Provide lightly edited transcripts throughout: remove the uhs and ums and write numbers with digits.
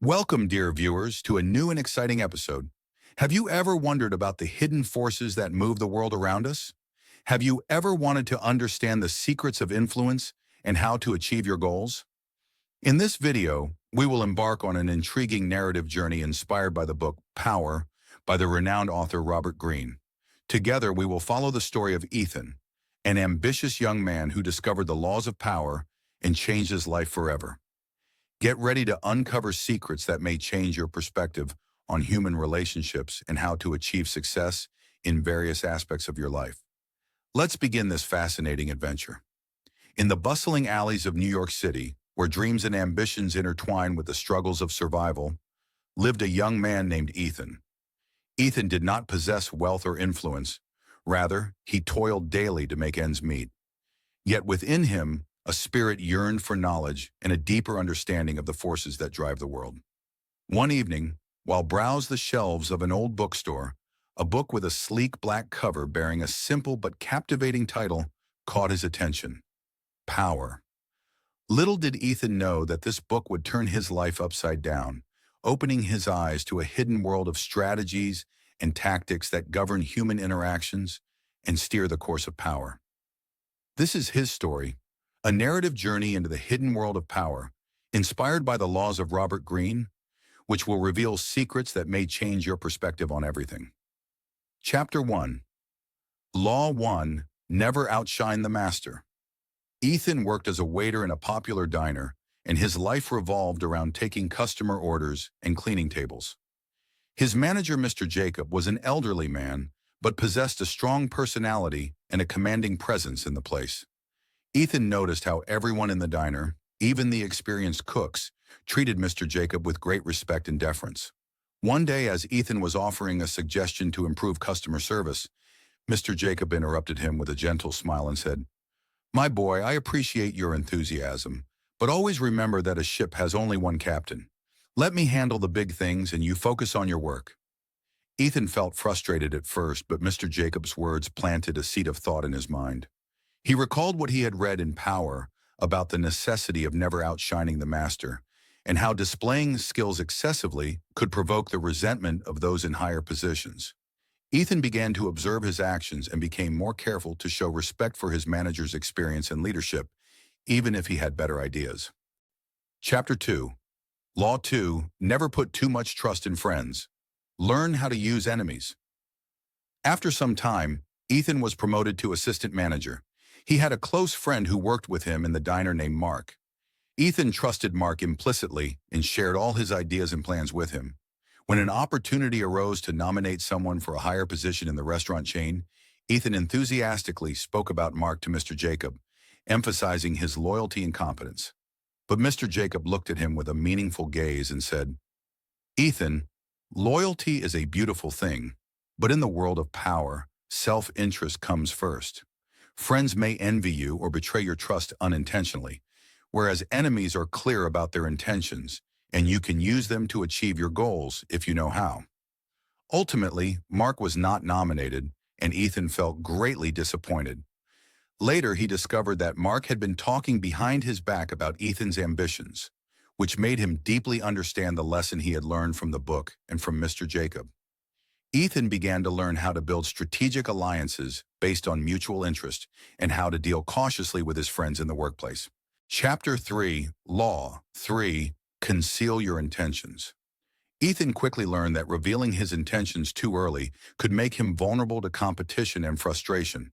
Welcome, dear viewers, to a new and exciting episode. Have you ever wondered about the hidden forces that move the world around us? Have you ever wanted to understand the secrets of influence and how to achieve your goals? In this video, we will embark on an intriguing narrative journey inspired by the book Power by the renowned author Robert Greene. Together, we will follow the story of Ethan, an ambitious young man who discovered the laws of power and changed his life forever. Get ready to uncover secrets that may change your perspective on human relationships and how to achieve success in various aspects of your life. Let's begin this fascinating adventure. In the bustling alleys of New York City, where dreams and ambitions intertwine with the struggles of survival, lived a young man named Ethan. Ethan did not possess wealth or influence. Rather, he toiled daily to make ends meet. Yet within him, a spirit yearned for knowledge and a deeper understanding of the forces that drive the world. One evening, while browsing the shelves of an old bookstore, a book with a sleek black cover bearing a simple but captivating title caught his attention: Power. Little did Ethan know that this book would turn his life upside down, opening his eyes to a hidden world of strategies and tactics that govern human interactions and steer the course of power. This is his story, a narrative journey into the hidden world of power, inspired by the laws of Robert Greene, which will reveal secrets that may change your perspective on everything. Chapter 1. Law 1. Never outshine the master. Ethan worked as a waiter in a popular diner, and his life revolved around taking customer orders and cleaning tables. His manager, Mr. Jacob, was an elderly man, but possessed a strong personality and a commanding presence in the place. Ethan noticed how everyone in the diner, even the experienced cooks, treated Mr. Jacob with great respect and deference. One day, as Ethan was offering a suggestion to improve customer service, Mr. Jacob interrupted him with a gentle smile and said, "My boy, I appreciate your enthusiasm, but always remember that a ship has only one captain. Let me handle the big things and you focus on your work." Ethan felt frustrated at first, but Mr. Jacob's words planted a seed of thought in his mind. He recalled what he had read in Power about the necessity of never outshining the master, and how displaying skills excessively could provoke the resentment of those in higher positions. Ethan began to observe his actions and became more careful to show respect for his manager's experience and leadership, even if he had better ideas. Chapter 2. Law 2. Never put too much trust in friends. Learn how to use enemies. After some time, Ethan was promoted to assistant manager. He had a close friend who worked with him in the diner named Mark. Ethan trusted Mark implicitly and shared all his ideas and plans with him. When an opportunity arose to nominate someone for a higher position in the restaurant chain, Ethan enthusiastically spoke about Mark to Mr. Jacob, emphasizing his loyalty and competence. But Mr. Jacob looked at him with a meaningful gaze and said, "Ethan, loyalty is a beautiful thing, but in the world of power, self-interest comes first. Friends may envy you or betray your trust unintentionally, whereas enemies are clear about their intentions, and you can use them to achieve your goals if you know how." Ultimately, Mark was not nominated, and Ethan felt greatly disappointed. Later, he discovered that Mark had been talking behind his back about Ethan's ambitions, which made him deeply understand the lesson he had learned from the book and from Mr. Jacob. Ethan began to learn how to build strategic alliances based on mutual interest and how to deal cautiously with his friends in the workplace. Chapter 3. Law 3. Conceal your intentions. Ethan quickly learned that revealing his intentions too early could make him vulnerable to competition and frustration.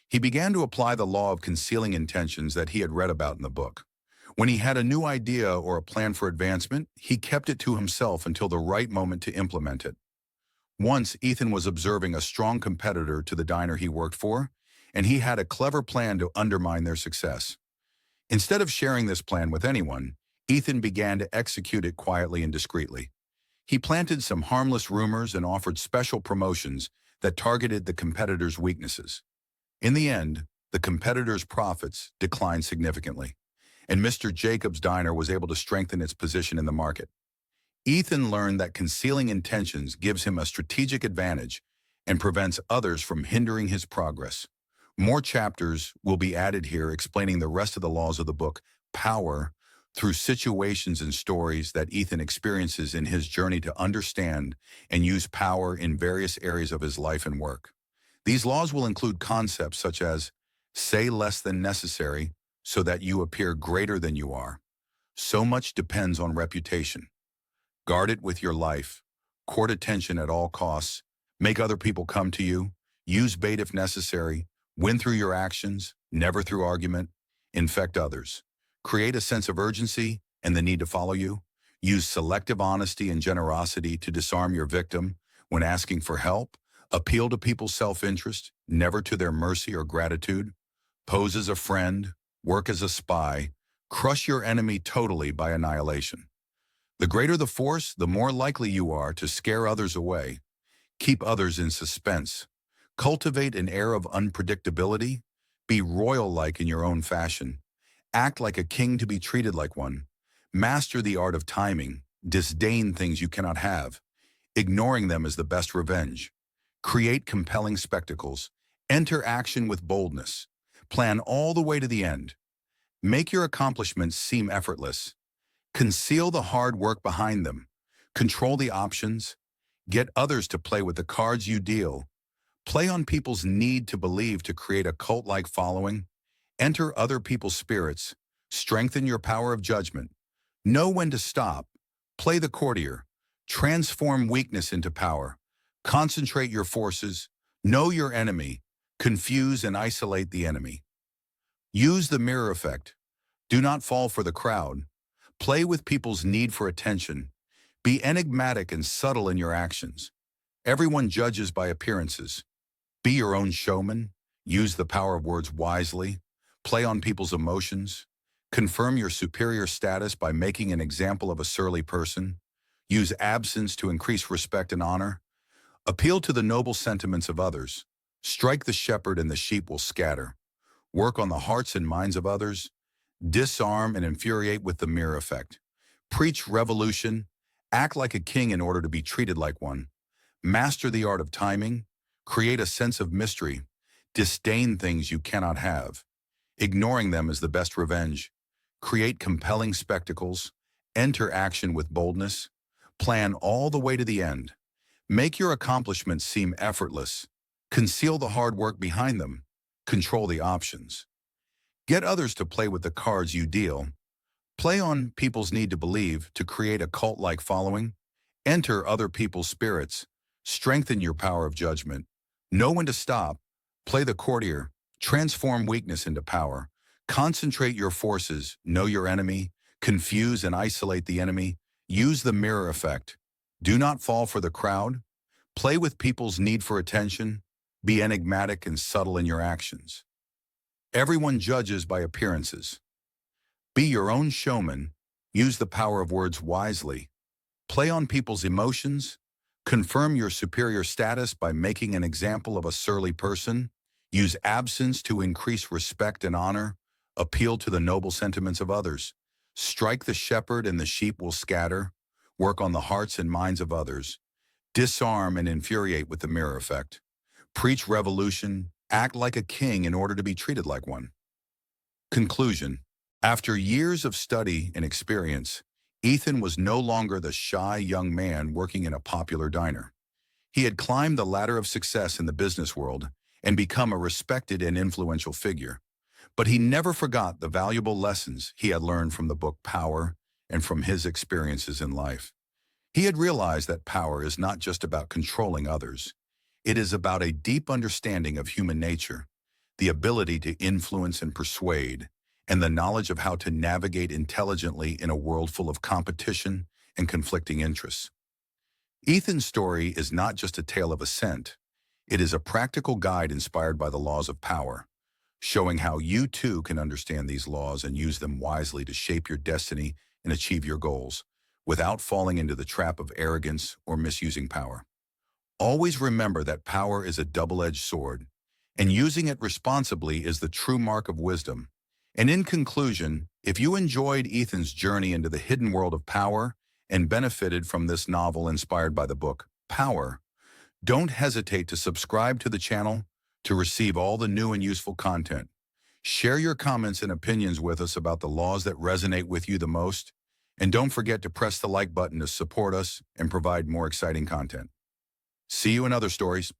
He began to apply the law of concealing intentions that he had read about in the book. When he had a new idea or a plan for advancement, he kept it to himself until the right moment to implement it. Once, Ethan was observing a strong competitor to the diner he worked for, and he had a clever plan to undermine their success. Instead of sharing this plan with anyone, Ethan began to execute it quietly and discreetly. He planted some harmless rumors and offered special promotions that targeted the competitor's weaknesses. In the end, the competitor's profits declined significantly, and Mr. Jacob's diner was able to strengthen its position in the market. Ethan learned that concealing intentions gives him a strategic advantage and prevents others from hindering his progress. More chapters will be added here explaining the rest of the laws of the book, Power, through situations and stories that Ethan experiences in his journey to understand and use power in various areas of his life and work. These laws will include concepts such as say less than necessary so that you appear greater than you are. So much depends on reputation. Guard it with your life. Court attention at all costs. Make other people come to you. Use bait if necessary. Win through your actions, never through argument. Infect others. Create a sense of urgency and the need to follow you. Use selective honesty and generosity to disarm your victim when asking for help. Appeal to people's self-interest, never to their mercy or gratitude. Pose as a friend. Work as a spy. Crush your enemy totally by annihilation. The greater the force, the more likely you are to scare others away. Keep others in suspense. Cultivate an air of unpredictability. Be royal-like in your own fashion. Act like a king to be treated like one. Master the art of timing. Disdain things you cannot have. Ignoring them is the best revenge. Create compelling spectacles. Enter action with boldness. Plan all the way to the end. Make your accomplishments seem effortless. Conceal the hard work behind them. Control the options. Get others to play with the cards you deal. Play on people's need to believe to create a cult-like following. Enter other people's spirits. Strengthen your power of judgment. Know when to stop. Play the courtier. Transform weakness into power. Concentrate your forces. Know your enemy. Confuse and isolate the enemy. Use the mirror effect. Do not fall for the crowd. Play with people's need for attention. Be enigmatic and subtle in your actions. Everyone judges by appearances. Be your own showman. Use the power of words wisely. Play on people's emotions. Confirm your superior status by making an example of a surly person. Use absence to increase respect and honor. Appeal to the noble sentiments of others. Strike the shepherd and the sheep will scatter. Work on the hearts and minds of others. Disarm and infuriate with the mirror effect. Preach revolution. Act like a king in order to be treated like one. Master the art of timing. Create a sense of mystery. Disdain things you cannot have. Ignoring them is the best revenge. Create compelling spectacles. Enter action with boldness. Plan all the way to the end. Make your accomplishments seem effortless. Conceal the hard work behind them. Control the options. Get others to play with the cards you deal. Play on people's need to believe to create a cult-like following. Enter other people's spirits. Strengthen your power of judgment. Know when to stop. Play the courtier. Transform weakness into power. Concentrate your forces. Know your enemy. Confuse and isolate the enemy. Use the mirror effect. Do not fall for the crowd. Play with people's need for attention. Be enigmatic and subtle in your actions. Everyone judges by appearances. Be your own showman. Use the power of words wisely. Play on people's emotions. Confirm your superior status by making an example of a surly person. Use absence to increase respect and honor. Appeal to the noble sentiments of others. Strike the shepherd and the sheep will scatter. Work on the hearts and minds of others. Disarm and infuriate with the mirror effect. Preach revolution. Act like a king in order to be treated like one. Conclusion. After years of study and experience, Ethan was no longer the shy young man working in a popular diner. He had climbed the ladder of success in the business world and become a respected and influential figure. But he never forgot the valuable lessons he had learned from the book Power and from his experiences in life. He had realized that power is not just about controlling others. It is about a deep understanding of human nature, the ability to influence and persuade, and the knowledge of how to navigate intelligently in a world full of competition and conflicting interests. Ethan's story is not just a tale of ascent. It is a practical guide inspired by the laws of power, showing how you too can understand these laws and use them wisely to shape your destiny and achieve your goals, without falling into the trap of arrogance or misusing power. Always remember that power is a double-edged sword, and using it responsibly is the true mark of wisdom. And in conclusion, if you enjoyed Ethan's journey into the hidden world of power and benefited from this novel inspired by the book Power, don't hesitate to subscribe to the channel to receive all the new and useful content. Share your comments and opinions with us about the laws that resonate with you the most. And don't forget to press the like button to support us and provide more exciting content. See you in other stories.